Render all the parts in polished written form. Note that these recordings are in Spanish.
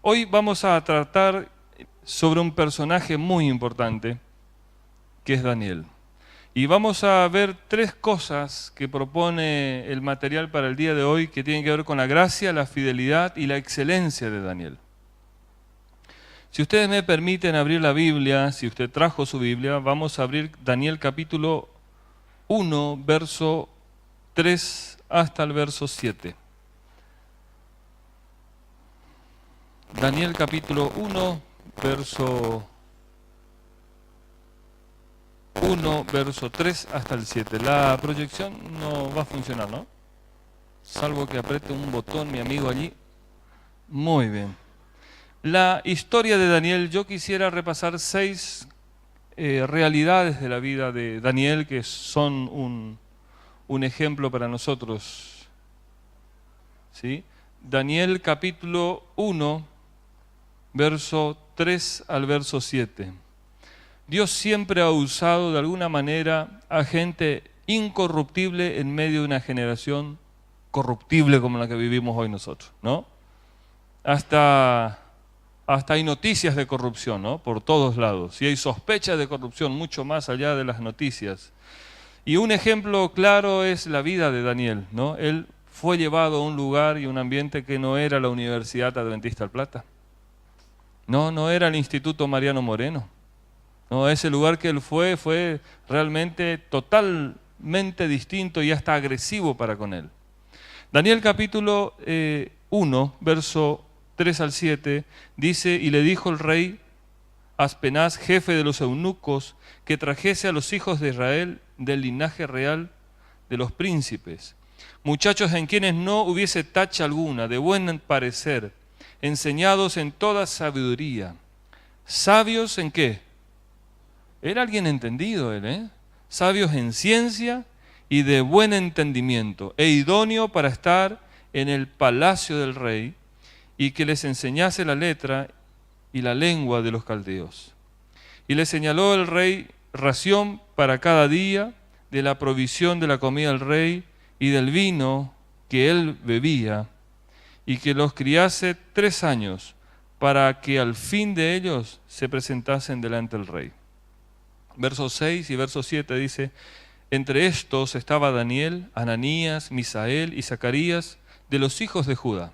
Hoy vamos a tratar sobre un personaje muy importante, que es Daniel. Y vamos a ver tres cosas que propone el material para el día de hoy que tienen que ver con la gracia, la fidelidad y la excelencia de Daniel. Si ustedes me permiten abrir la Biblia, si usted trajo su Biblia, vamos a abrir Daniel capítulo 1, verso 3 hasta el verso 7. Daniel capítulo 1, verso 3 hasta el 7. La proyección no va a funcionar, ¿no? Salvo que apriete un botón mi amigo allí. Muy bien. La historia de Daniel, yo quisiera repasar 6 realidades de la vida de Daniel que son un ejemplo para nosotros. ¿Sí? Daniel capítulo 1, verso 3 al verso 7. Dios siempre ha usado de alguna manera a gente incorruptible en medio de una generación corruptible como la que vivimos hoy nosotros, ¿no? Hasta hay noticias de corrupción, ¿no? Por todos lados. Y hay sospechas de corrupción mucho más allá de las noticias. Y un ejemplo claro es la vida de Daniel, ¿no? Él fue llevado a un lugar y un ambiente que no era la Universidad Adventista del Plata. No era el Instituto Mariano Moreno. No, ese lugar que él fue realmente totalmente distinto y hasta agresivo para con él. Daniel capítulo 1, verso 3 al 7, dice: y le dijo el rey Aspenaz, jefe de los eunucos, que trajese a los hijos de Israel del linaje real de los príncipes, muchachos en quienes no hubiese tacha alguna, de buen parecer, enseñados en toda sabiduría, sabios en ¿qué? Era alguien entendido él, ¿eh? Sabios en ciencia y de buen entendimiento, e idóneo para estar en el palacio del rey, y que les enseñase la letra y la lengua de los caldeos. Y le señaló el rey ración para cada día de la provisión de la comida del rey y del vino que él bebía, y que los criase 3 años, para que al fin de ellos se presentasen delante del rey. Verso 6 y verso 7 dice: entre estos estaba Daniel, Ananías, Misael y Zacarías, de los hijos de Judá.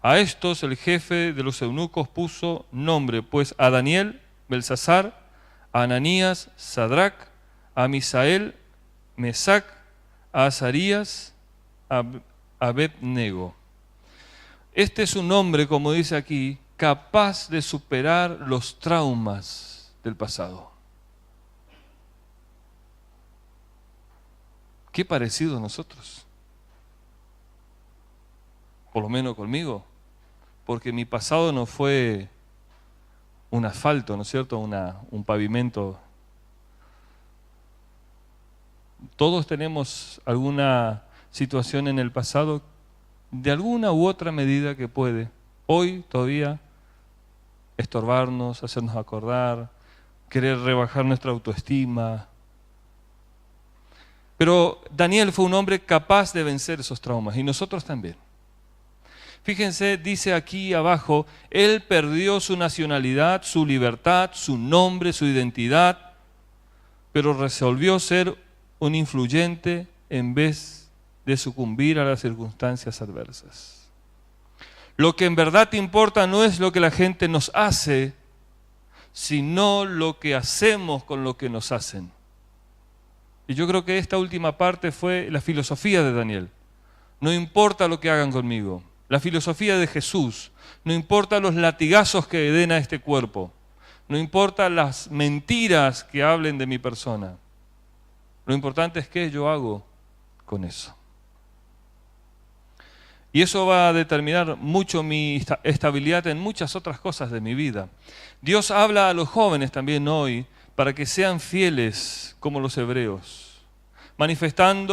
A estos el jefe de los eunucos puso nombre, pues a Daniel, Belsasar, a Ananías, Sadrac, a Misael, Mesac, a Azarías, a Abed-nego. Este es un hombre, como dice aquí, capaz de superar los traumas del pasado. Qué parecido a nosotros, por lo menos conmigo, porque mi pasado no fue un asfalto, ¿no es cierto?, un pavimento. Todos tenemos alguna situación en el pasado, de alguna u otra medida, que puede hoy todavía estorbarnos, hacernos acordar, querer rebajar nuestra autoestima. Pero Daniel fue un hombre capaz de vencer esos traumas, y nosotros también. Fíjense, dice aquí abajo, él perdió su nacionalidad, su libertad, su nombre, su identidad, pero resolvió ser un influyente en vez de sucumbir a las circunstancias adversas. Lo que en verdad te importa no es lo que la gente nos hace, sino lo que hacemos con lo que nos hacen. Y yo creo que esta última parte fue la filosofía de Daniel. No importa lo que hagan conmigo. La filosofía de Jesús. No importa los latigazos que den a este cuerpo. No importa las mentiras que hablen de mi persona. Lo importante es qué yo hago con eso. Y eso va a determinar mucho mi estabilidad en muchas otras cosas de mi vida. Dios habla a los jóvenes también hoy para que sean fieles como los hebreos. Manifestaron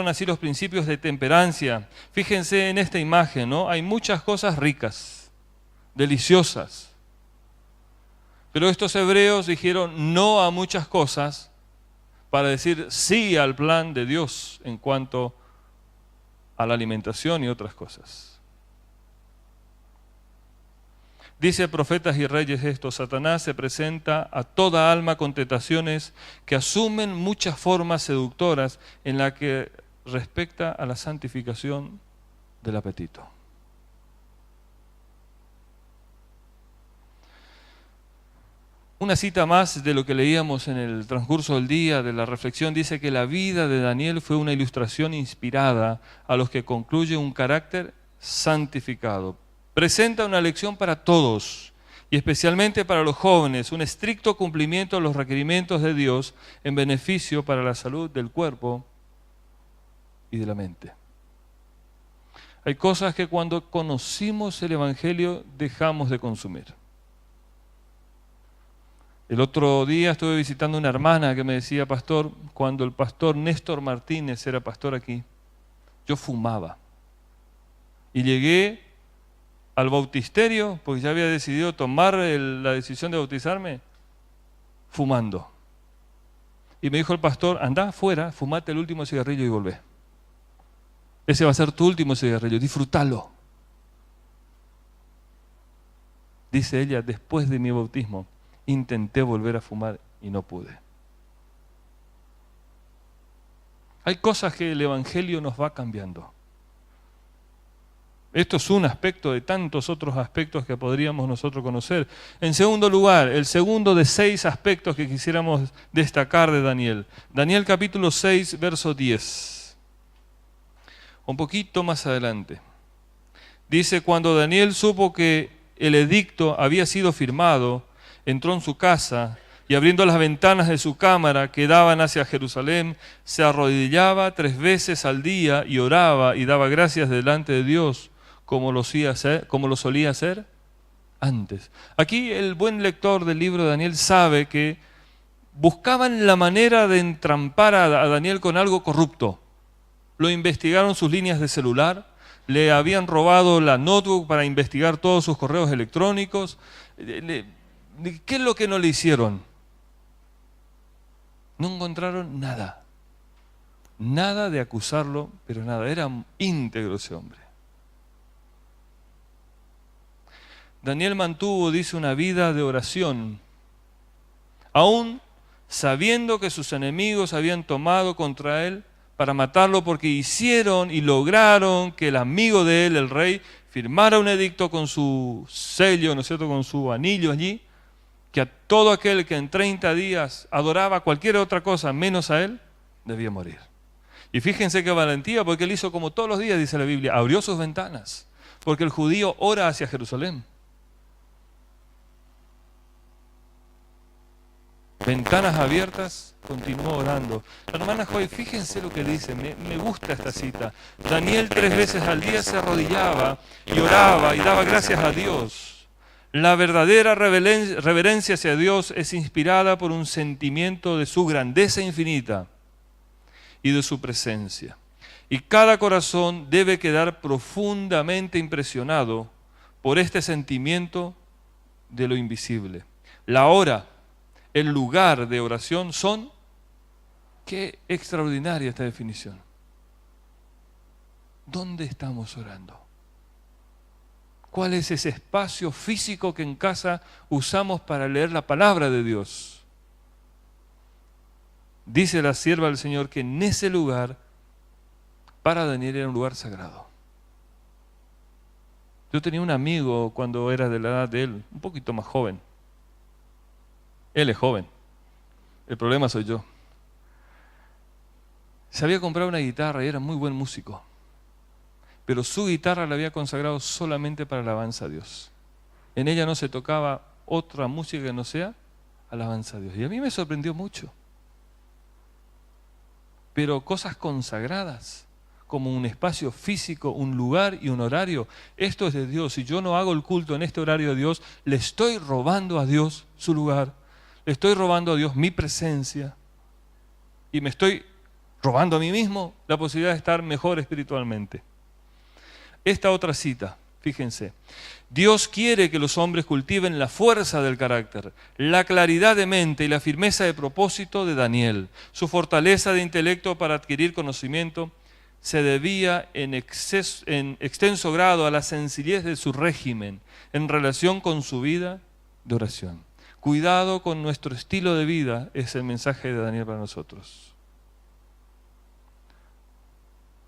así los principios de temperancia. Fíjense en esta imagen, ¿no? Hay muchas cosas ricas, deliciosas. Pero estos hebreos dijeron no a muchas cosas para decir sí al plan de Dios en cuanto a la alimentación y otras cosas. Dice Profetas y Reyes esto: Satanás se presenta a toda alma con tentaciones que asumen muchas formas seductoras en la que respecta a la santificación del apetito. Una cita más de lo que leíamos en el transcurso del día, de la reflexión, dice que la vida de Daniel fue una ilustración inspirada a los que concluye un carácter santificado. Presenta una lección para todos, y especialmente para los jóvenes, un estricto cumplimiento de los requerimientos de Dios en beneficio para la salud del cuerpo y de la mente. Hay cosas que cuando conocimos el Evangelio dejamos de consumir. El otro día estuve visitando una hermana que me decía: pastor, cuando el pastor Néstor Martínez era pastor aquí, yo fumaba. Y llegué al bautisterio, porque ya había decidido tomar la decisión de bautizarme, fumando. Y me dijo el pastor: anda afuera, fumate el último cigarrillo y volvé. Ese va a ser tu último cigarrillo, disfrútalo. Dice ella: después de mi bautismo, intenté volver a fumar y no pude. Hay cosas que el Evangelio nos va cambiando. Esto es un aspecto de tantos otros aspectos que podríamos nosotros conocer. En segundo lugar, el segundo de 6 aspectos que quisiéramos destacar de Daniel. Daniel capítulo 6, verso 10. Un poquito más adelante. Dice: cuando Daniel supo que el edicto había sido firmado, entró en su casa y, abriendo las ventanas de su cámara que daban hacia Jerusalén, se arrodillaba 3 veces al día y oraba y daba gracias delante de Dios, como lo solía hacer antes. Aquí el buen lector del libro de Daniel sabe que buscaban la manera de entrampar a Daniel con algo corrupto. Lo investigaron sus líneas de celular, le habían robado la notebook para investigar todos sus correos electrónicos. ¿Qué es lo que no le hicieron? No encontraron nada. Nada de acusarlo, pero nada. Era íntegro ese hombre. Daniel mantuvo, dice, una vida de oración, aún sabiendo que sus enemigos habían tomado contra él para matarlo, porque hicieron y lograron que el amigo de él, el rey, firmara un edicto con su sello, ¿no es cierto?, con su anillo allí, que a todo aquel que en 30 días adoraba cualquier otra cosa menos a él, debía morir. Y fíjense qué valentía, porque él hizo como todos los días, dice la Biblia, abrió sus ventanas, porque el judío ora hacia Jerusalén. Ventanas abiertas, continuó orando. La hermana Joy, fíjense lo que dice, me gusta esta cita. Daniel 3 veces al día se arrodillaba y oraba y daba gracias a Dios. La verdadera reverencia hacia Dios es inspirada por un sentimiento de su grandeza infinita y de su presencia. Y cada corazón debe quedar profundamente impresionado por este sentimiento de lo invisible. La hora, el lugar de oración son... Qué extraordinaria esta definición. ¿Dónde estamos orando? ¿Cuál es ese espacio físico que en casa usamos para leer la palabra de Dios? Dice la sierva del Señor que en ese lugar, para Daniel, era un lugar sagrado. Yo tenía un amigo cuando era de la edad de él, un poquito más joven. Él es joven. El problema soy yo. Se había comprado una guitarra y era muy buen músico. Pero su guitarra la había consagrado solamente para alabanza a Dios. En ella no se tocaba otra música que no sea alabanza a Dios. Y a mí me sorprendió mucho. Pero cosas consagradas, como un espacio físico, un lugar y un horario, esto es de Dios. Si yo no hago el culto en este horario de Dios, le estoy robando a Dios su lugar. Le estoy robando a Dios mi presencia. Y me estoy robando a mí mismo la posibilidad de estar mejor espiritualmente. Esta otra cita, fíjense. Dios quiere que los hombres cultiven la fuerza del carácter, la claridad de mente y la firmeza de propósito de Daniel, su fortaleza de intelecto para adquirir conocimiento, se debía en extenso grado a la sencillez de su régimen en relación con su vida de oración. Cuidado con nuestro estilo de vida es el mensaje de Daniel para nosotros.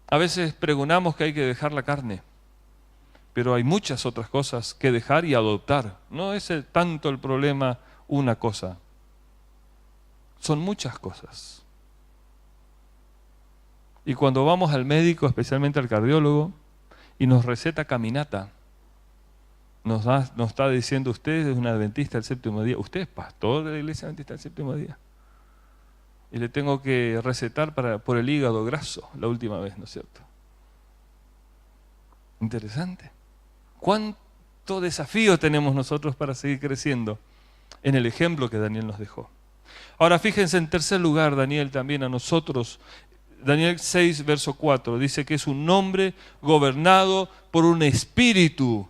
A veces pregonamos que hay que dejar la carne, pero hay muchas otras cosas que dejar y adoptar. No es tanto el problema una cosa, son muchas cosas. Y cuando vamos al médico, especialmente al cardiólogo, y nos receta caminata, nos está diciendo: usted es un adventista del séptimo día, usted es pastor de la iglesia adventista del séptimo día, y le tengo que recetar por el hígado graso la última vez, ¿no es cierto? Interesante. ¿Cuánto desafío tenemos nosotros para seguir creciendo en el ejemplo que Daniel nos dejó? Ahora fíjense, en tercer lugar, Daniel también a nosotros, Daniel 6, verso 4, dice que es un hombre gobernado por un espíritu.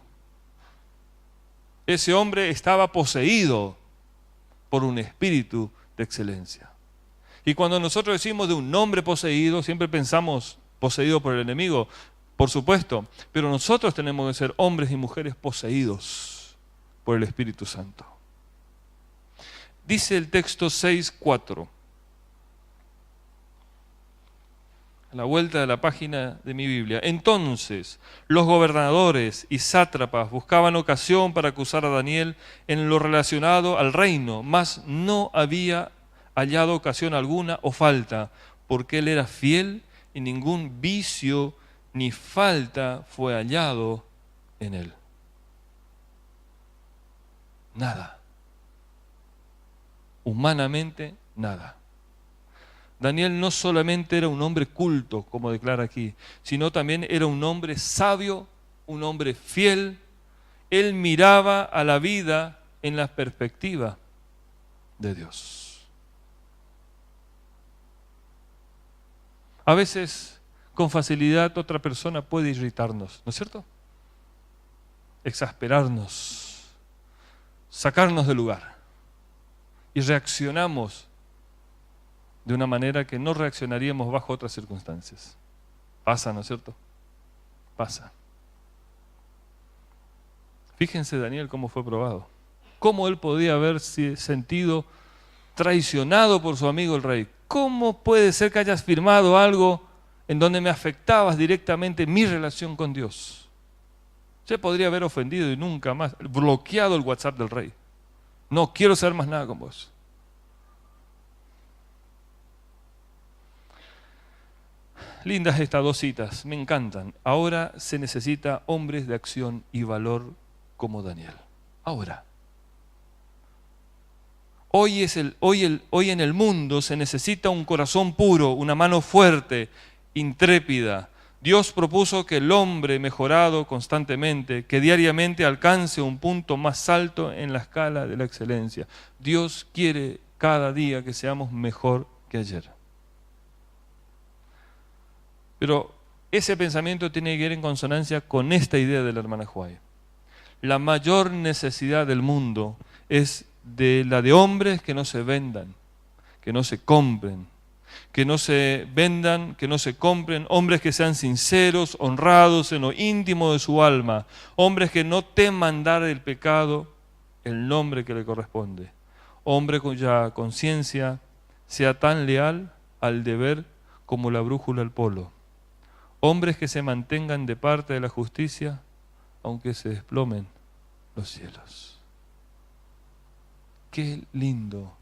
Ese hombre estaba poseído por un espíritu de excelencia. Y cuando nosotros decimos de un hombre poseído, siempre pensamos poseído por el enemigo, por supuesto, pero nosotros tenemos que ser hombres y mujeres poseídos por el Espíritu Santo. Dice el texto 6:4, a la vuelta de la página de mi Biblia: entonces los gobernadores y sátrapas buscaban ocasión para acusar a Daniel en lo relacionado al reino, mas no había hallado ocasión alguna o falta, porque él era fiel y ningún vicio ni falta fue hallado en él. Nada. Humanamente, nada. Daniel no solamente era un hombre culto, como declara aquí, sino también era un hombre sabio, un hombre fiel. Él miraba a la vida en la perspectiva de Dios. A veces, con facilidad, otra persona puede irritarnos, ¿no es cierto? Exasperarnos, sacarnos del lugar. Y reaccionamos de una manera que no reaccionaríamos bajo otras circunstancias. Pasa, ¿no es cierto? Pasa. Fíjense Daniel cómo fue probado. Cómo él podía haberse sentido traicionado por su amigo el rey. ¿Cómo puede ser que hayas firmado algo en donde me afectabas directamente mi relación con Dios? Se podría haber ofendido y nunca más, bloqueado el WhatsApp del rey. No quiero saber más nada con vos. Lindas estas dos citas, me encantan. Ahora se necesita hombres de acción y valor como Daniel. Ahora. Hoy en el mundo se necesita un corazón puro, una mano fuerte, intrépida. Dios propuso que el hombre mejorado constantemente, que diariamente alcance un punto más alto en la escala de la excelencia. Dios quiere cada día que seamos mejor que ayer. Pero ese pensamiento tiene que ir en consonancia con esta idea de la hermana Huay. La mayor necesidad del mundo es la de hombres que no se vendan, que no se compren, que no se vendan, que no se compren, hombres que sean sinceros, honrados en lo íntimo de su alma, hombres que no teman dar el pecado el nombre que le corresponde, hombre cuya conciencia sea tan leal al deber como la brújula al polo, hombres que se mantengan de parte de la justicia aunque se desplomen los cielos. Qué lindo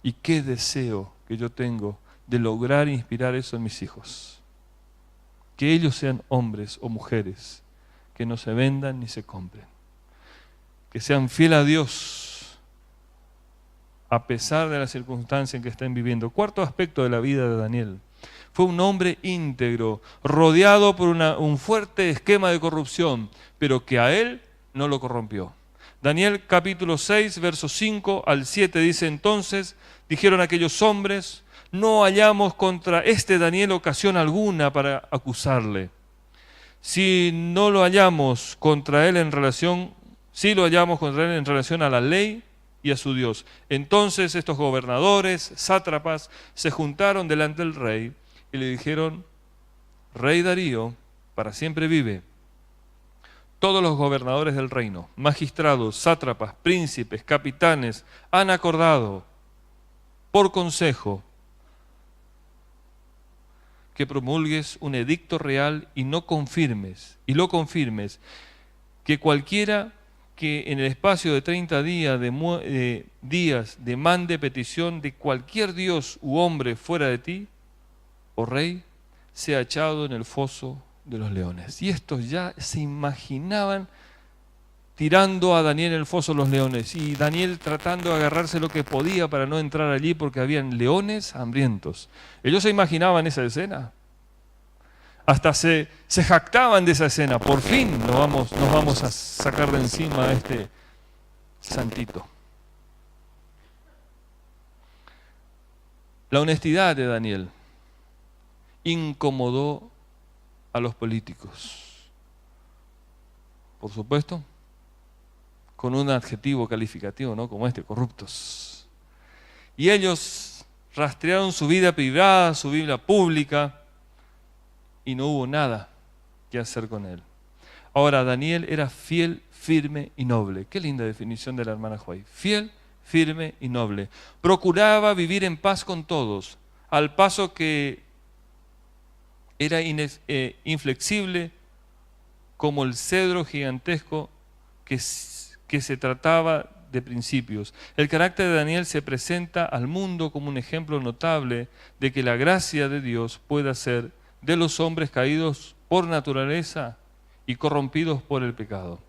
y qué deseo que yo tengo de lograr inspirar eso en mis hijos. Que ellos sean hombres o mujeres que no se vendan ni se compren. Que sean fieles a Dios a pesar de la circunstancia en que estén viviendo. Cuarto aspecto de la vida de Daniel. Fue un hombre íntegro, rodeado por un fuerte esquema de corrupción, pero que a él no lo corrompió. Daniel capítulo 6, versos 5 al 7 dice: entonces dijeron aquellos hombres: no hallamos contra este Daniel ocasión alguna para acusarle. Si lo hallamos contra él en relación a la ley y a su Dios. Entonces estos gobernadores, sátrapas, se juntaron delante del rey y le dijeron: rey Darío, para siempre vive. Todos los gobernadores del reino, magistrados, sátrapas, príncipes, capitanes, han acordado por consejo que promulgues un edicto real y lo confirmes, que cualquiera que en el espacio de 30 días demande petición de cualquier dios u hombre fuera de ti, oh rey, sea echado en el foso de los leones. Y estos ya se imaginaban tirando a Daniel en el foso de los leones, y Daniel tratando de agarrarse lo que podía para no entrar allí porque habían leones hambrientos. Ellos se imaginaban esa escena. Hasta se jactaban de esa escena. Por fin nos vamos a sacar de encima a este santito. La honestidad de Daniel incomodó a los políticos. Por supuesto, con un adjetivo calificativo, ¿no? Como este, corruptos. Y ellos rastrearon su vida privada, su vida pública, y no hubo nada que hacer con él. Ahora, Daniel era fiel, firme y noble. Qué linda definición de la hermana Joy. Fiel, firme y noble. Procuraba vivir en paz con todos, al paso que era inflexible como el cedro gigantesco que se trataba de principios. El carácter de Daniel se presenta al mundo como un ejemplo notable de que la gracia de Dios puede hacer de los hombres caídos por naturaleza y corrompidos por el pecado.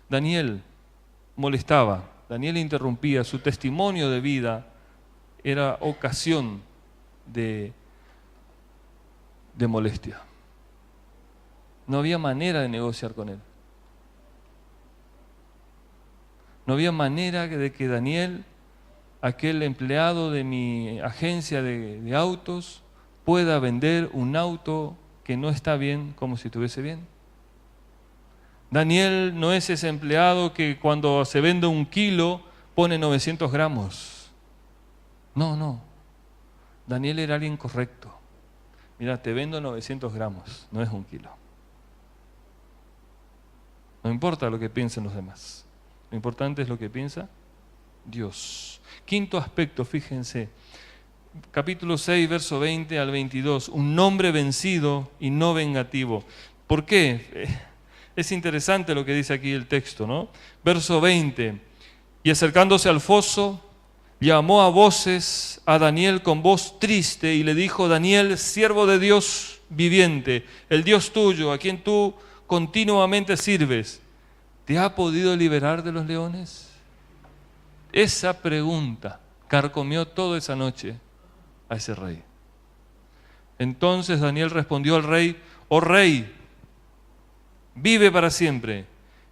Daniel molestaba, Daniel interrumpía, su testimonio de vida era ocasión de molestia. No había manera de negociar con él. No había manera de que Daniel, aquel empleado de mi agencia de autos, pueda vender un auto que no está bien como si estuviese bien. Daniel no es ese empleado que cuando se vende 1 kilo pone 900 gramos. No. Daniel era alguien correcto. Mira, te vendo 900 gramos, no es 1 kilo. No importa lo que piensen los demás. Lo importante es lo que piensa Dios. Quinto aspecto, fíjense. Capítulo 6, verso 20 al 22. Un hombre vencido y no vengativo. ¿Por qué? Es interesante lo que dice aquí el texto, ¿no? Verso 20. Y acercándose al foso, llamó a voces a Daniel con voz triste y le dijo: Daniel, siervo de Dios viviente, el Dios tuyo, a quien tú continuamente sirves, ¿te ha podido liberar de los leones? Esa pregunta carcomió toda esa noche a ese rey. Entonces Daniel respondió al rey: oh rey, vive para siempre.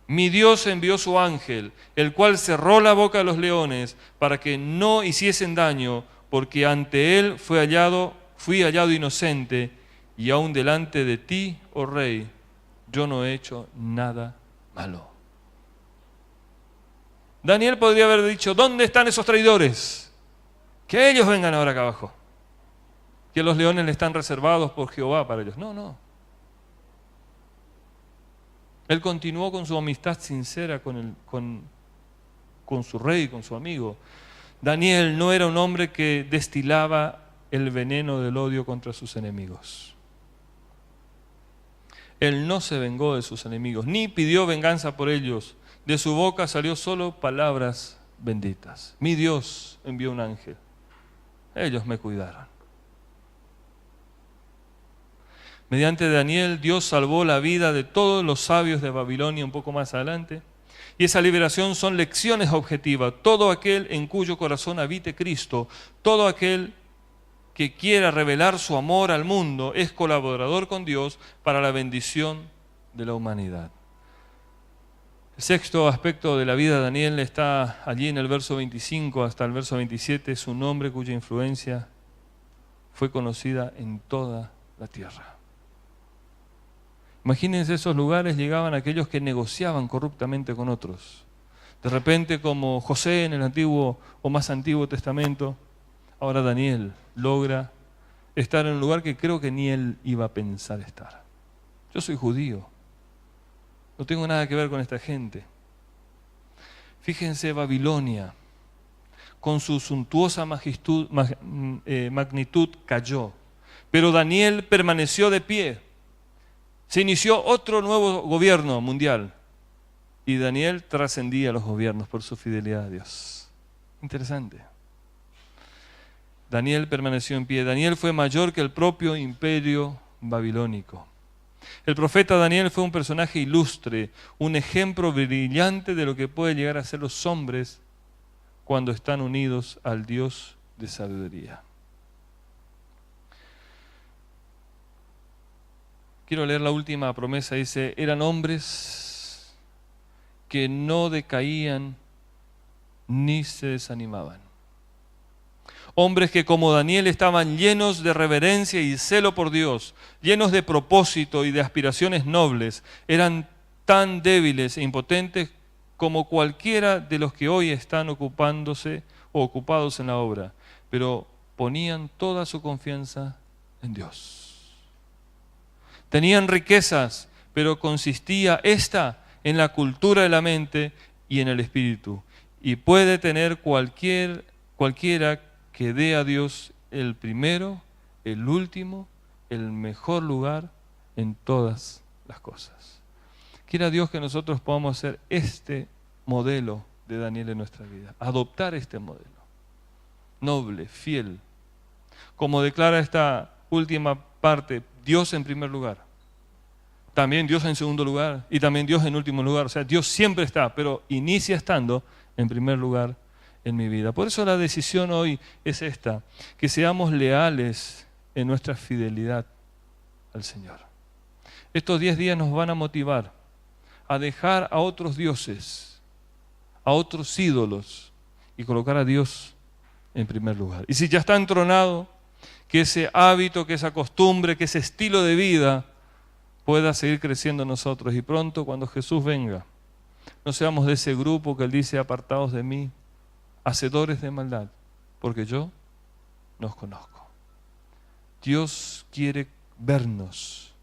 Mi Dios envió su ángel, el cual cerró la boca de los leones para que no hiciesen daño, porque ante él fui hallado inocente, y aún delante de ti, oh rey, yo no he hecho nada malo. Daniel podría haber dicho: ¿dónde están esos traidores? Que ellos vengan ahora acá abajo. Que los leones le están reservados por Jehová para ellos. No. Él continuó con su amistad sincera con su rey, con su amigo. Daniel no era un hombre que destilaba el veneno del odio contra sus enemigos. Él no se vengó de sus enemigos, ni pidió venganza por ellos. De su boca salió solo palabras benditas. Mi Dios envió un ángel. Ellos me cuidaron. Mediante Daniel, Dios salvó la vida de todos los sabios de Babilonia un poco más adelante. Y esa liberación son lecciones objetivas. Todo aquel en cuyo corazón habite Cristo, todo aquel que quiera revelar su amor al mundo, es colaborador con Dios para la bendición de la humanidad. El sexto aspecto de la vida de Daniel está allí en el verso 25 hasta el verso 27. Es un hombre cuya influencia fue conocida en toda la tierra. Imagínense, esos lugares llegaban aquellos que negociaban corruptamente con otros. De repente, como José en el Antiguo o más Antiguo Testamento, ahora Daniel logra estar en un lugar que creo que ni él iba a pensar estar. Yo soy judío. No tengo nada que ver con esta gente. Fíjense, Babilonia, con su suntuosa magnitud, cayó. Pero Daniel permaneció de pie. Se inició otro nuevo gobierno mundial. Y Daniel trascendía los gobiernos por su fidelidad a Dios. Interesante. Daniel permaneció en pie. Daniel fue mayor que el propio imperio babilónico. El profeta Daniel fue un personaje ilustre, un ejemplo brillante de lo que pueden llegar a ser los hombres cuando están unidos al Dios de sabiduría. Quiero leer la última promesa. Dice, eran hombres que no decaían ni se desanimaban. Hombres que como Daniel estaban llenos de reverencia y celo por Dios, llenos de propósito y de aspiraciones nobles, eran tan débiles e impotentes como cualquiera de los que hoy están ocupándose o ocupados en la obra, pero ponían toda su confianza en Dios. Tenían riquezas, pero consistía esta en la cultura de la mente y en el espíritu, y puede tener cualquiera que dé a Dios el primero, el último, el mejor lugar en todas las cosas. Quiera Dios que nosotros podamos hacer este modelo de Daniel en nuestra vida, adoptar este modelo, noble, fiel, como declara esta última parte, Dios en primer lugar, también Dios en segundo lugar y también Dios en último lugar. O sea, Dios siempre está, pero inicia estando en primer lugar en mi vida. Por eso la decisión hoy es esta, que seamos leales en nuestra fidelidad al Señor. Estos 10 días nos van a motivar a dejar a otros dioses, a otros ídolos y colocar a Dios en primer lugar. Y si ya está entronado, que ese hábito, que esa costumbre, que ese estilo de vida pueda seguir creciendo en nosotros y pronto cuando Jesús venga, no seamos de ese grupo que Él dice, apartados de mí, hacedores de maldad, porque yo no os conozco. Dios quiere vernos.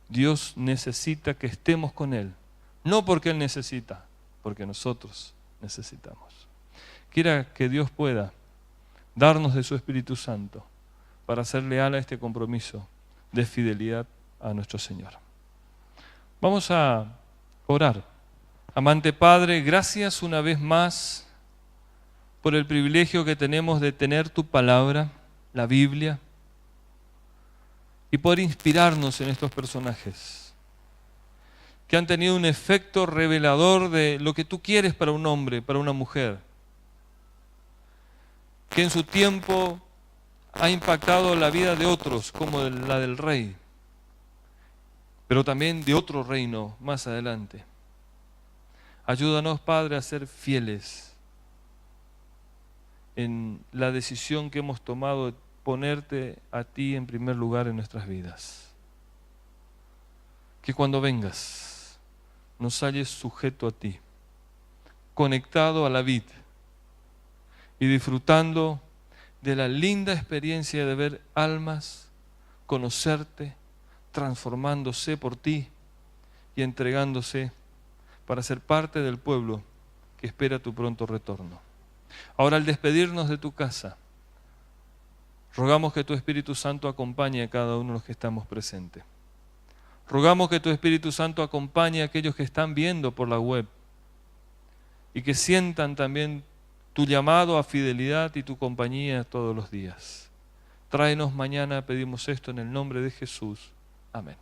Dios necesita que estemos con Él. No porque Él necesita, porque nosotros necesitamos. Quiera que Dios pueda darnos de su Espíritu Santo para ser leal a este compromiso de fidelidad a nuestro Señor. Vamos a orar. Amante Padre, gracias una vez más por el privilegio que tenemos de tener tu palabra, la Biblia, y poder inspirarnos en estos personajes que han tenido un efecto revelador de lo que tú quieres para un hombre, para una mujer, que en su tiempo ha impactado la vida de otros, como la del rey, pero también de otro reino más adelante. Ayúdanos, Padre, a ser fieles en la decisión que hemos tomado de ponerte a ti en primer lugar en nuestras vidas. Que cuando vengas nos halles sujeto a ti, conectado a la vid y disfrutando de la linda experiencia de ver almas, conocerte, transformándose por ti y entregándose para ser parte del pueblo que espera tu pronto retorno. Ahora, al despedirnos de tu casa, rogamos que tu Espíritu Santo acompañe a cada uno de los que estamos presentes. Rogamos que tu Espíritu Santo acompañe a aquellos que están viendo por la web y que sientan también tu llamado a fidelidad y tu compañía todos los días. Tráenos mañana, pedimos esto en el nombre de Jesús. Amén.